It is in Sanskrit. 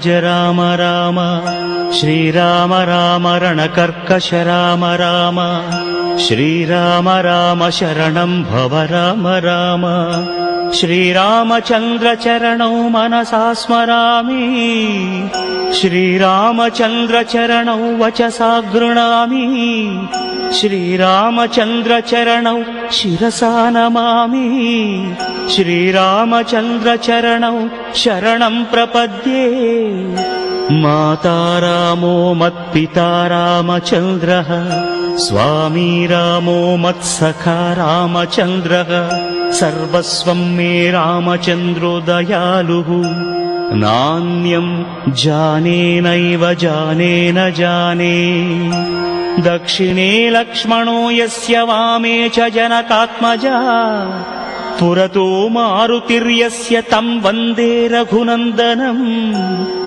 जय राम राम श्रीराम राम रणकर्कश राम राम श्रीराम राम शरणं भव राम राम श्रीरामचन्द्र चरणौ मनसा स्मरामि श्रीरामचन्द्र चरणौ वचसा गृह्णामि श्रीरामचन्द्र चरणौ शिरसा नमामि श्रीरामचन्द्र चरणौ शरणं प्रपद्ये माता रामो मत्पिता रामचन्द्रः स्वामी रामो मत्सखा रामचन्द्रः सर्वस्वं मे रामचन्द्रो दयालुः नान्यं जाने नैव जाने न जाने दक्षिणे लक्ष्मणो यस्य वामे च जनकात्मजा पुरतो मारुतिर्यस्य तं वन्दे रघुनन्दनम्